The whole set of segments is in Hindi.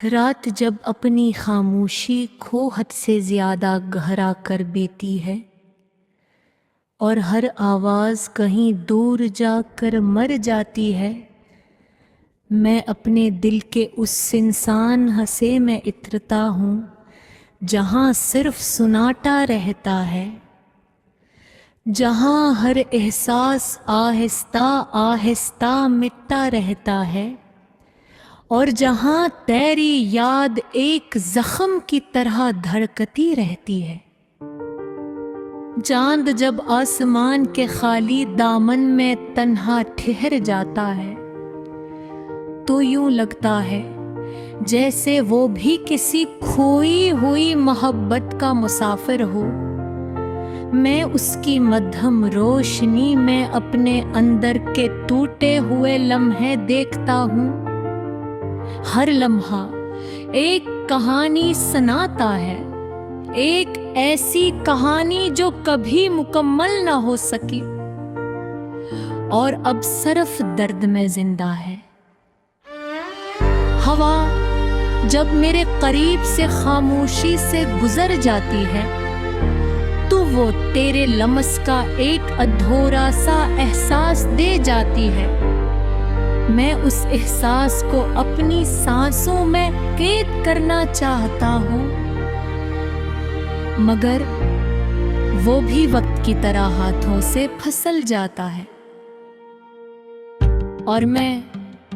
रात जब अपनी खामोशी खो हद से ज़्यादा गहरा कर बेती है और हर आवाज़ कहीं दूर जाकर मर जाती है, मैं अपने दिल के उस सुनसान हंसे में इतरता हूँ जहाँ सिर्फ सुनाटा रहता है, जहाँ हर एहसास आहिस्ता आहिस्ता मिटता रहता है और जहाँ तेरी याद एक जख्म की तरह धड़कती रहती है। चांद जब आसमान के खाली दामन में तन्हा ठहर जाता है तो यूं लगता है जैसे वो भी किसी खोई हुई मोहब्बत का मुसाफिर हो। मैं उसकी मध्यम रोशनी में अपने अंदर के टूटे हुए लम्हे देखता हूँ। हर लम्हा एक कहानी सुनाता है, एक ऐसी कहानी जो कभी मुकम्मल ना हो सकी और अब सिर्फ दर्द में जिंदा है। हवा जब मेरे करीब से खामोशी से गुजर जाती है तो वो तेरे लम्स का एक अधूरा सा एहसास दे जाती है। मैं उस एहसास को अपनी सांसों में कैद करना चाहता हूँ, मगर वो भी वक्त की तरह हाथों से फिसल जाता है और मैं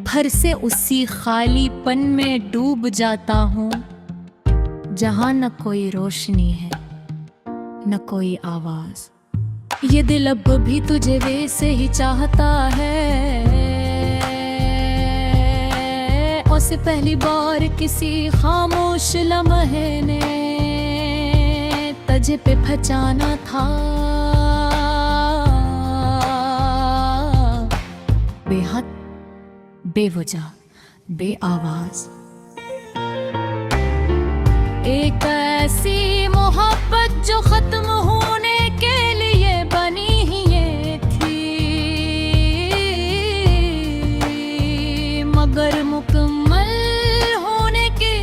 फिर से उसी खालीपन में डूब जाता हूँ जहाँ न कोई रोशनी है न कोई आवाज। ये दिल अब भी तुझे वैसे ही चाहता है से पहली बार किसी खामोश लम्हे ने तुझे पे पहचाना था। बेहद बेवजह बेआवाज एक ऐसी मोहब्बत जो खत्म होने के लिए बनी ही ये थी, मगर मुकम्मल होने की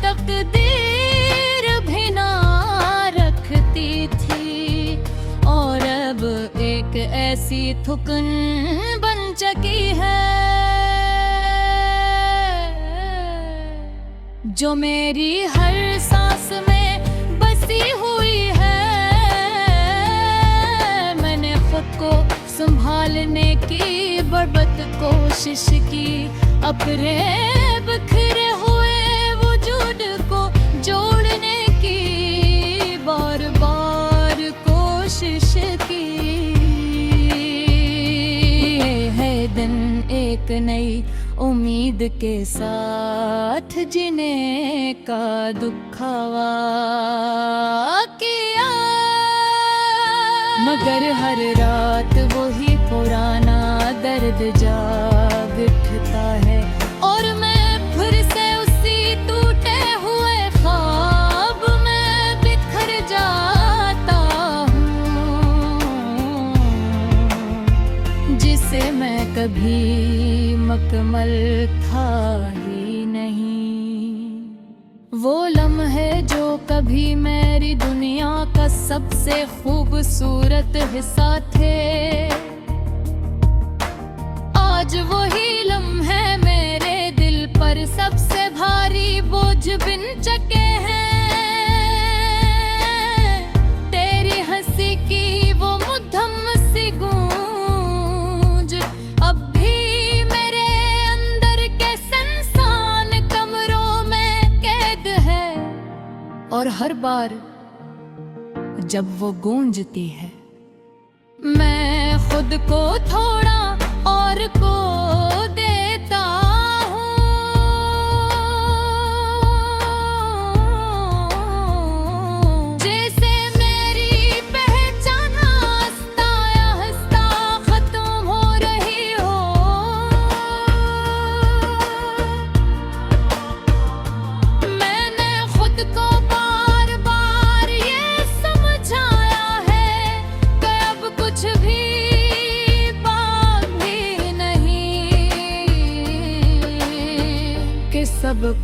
तकदीर भी ना रखती थी और अब एक ऐसी थुकन बन चुकी है जो मेरी हर सांस में बसी हुई है। मैंने खुद को संभालने की बर्बाद कोशिश की, अपने बिखरे हुए वजूद को जोड़ने की बार बार कोशिश की। है दिन एक नई उम्मीद के साथ जीने का दुखावा किया, मगर हर रात वही पुराना दर्द जाग उठता है और मैं फिर से उसी टूटे हुए ख्वाब में बिखर जाता हूँ जिसे मैं कभी मुकम्मल था ही नहीं। वो लम्हे जो कभी मेरी दुनिया का सबसे खूबसूरत हिस्सा थे, आज वही लम्हे मेरे दिल पर सबसे भारी बोझ बिन चुके हैं। तेरी हंसी की वो मध्यम सी गूंज अब भी मेरे अंदर के सुनसान कमरों में कैद है और हर बार जब वो गूंजती है मैं खुद को थोड़ा और को देता हूँ। जैसे मेरी पहचान हंसता हंसता खत्म हो रही हो। मैंने खुद को बार बार ये समझाया है कि अब कुछ भी बाकी नहीं।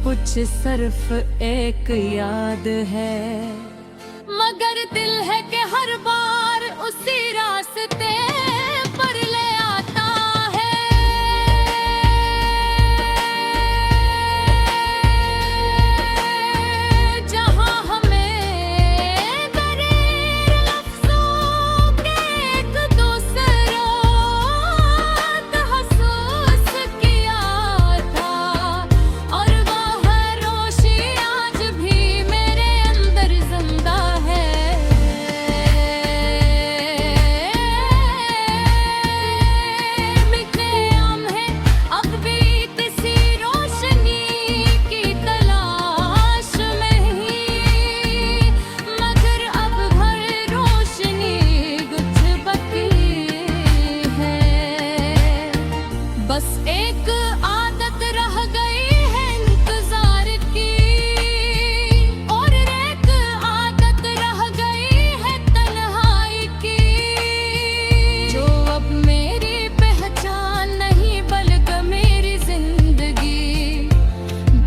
कुछ सिर्फ एक याद है, मगर दिल है कि हर बार उसी रास्ते पर ले आता है। जहां हमें दरेर लफ्जों के एक दूसरों महसूस किया था, और वह रोशी आज भी मेरे अंदर जिंदा है। मिटने आम है अब भी किसी रोशनी की तलाश में ही, मगर अब भर रोशनी कुछ बाकी है। बस एक आदत रह गई है इंतजार की, और एक आदत रह गई है तन्हाई की, जो अब मेरी पहचान नहीं बल्कि मेरी जिंदगी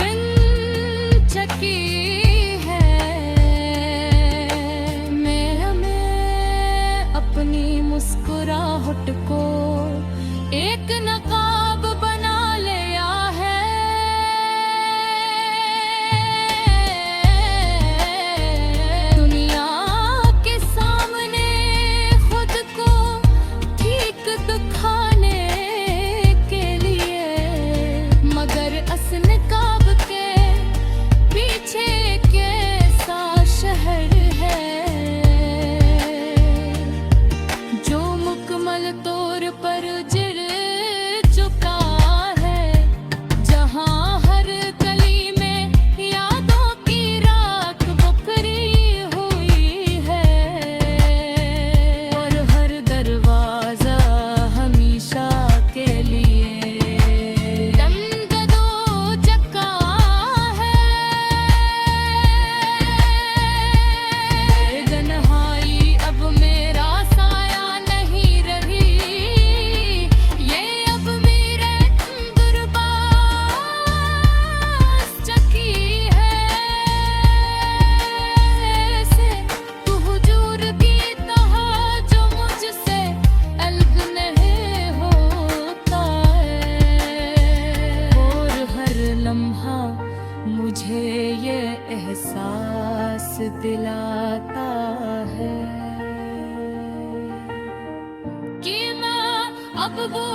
बिन चकी है। मैं अपनी मुस्कुराहट को एक नकाब बना लिया है। दुनिया के सामने खुद को ठीक दिखाने के लिए, मगर अस नकाब के पीछे कैसा शहर है, जो मुकम्मल तौर पर जिर चुका है। जहां हर गली में यादों की राख बिखरी हुई है, और हर दरवाजा हमेशा के लिए दमददो चक्का है। तन्हाई अब मेरा साया नहीं रही, ये अब मेरे दुर्बास चकी है। ऐसे तू हुजूर की तरह जो मुझसे अलग नहीं होता है, और हर लम्हा मुझे ये एहसास दिलाता है कि मैं अब वो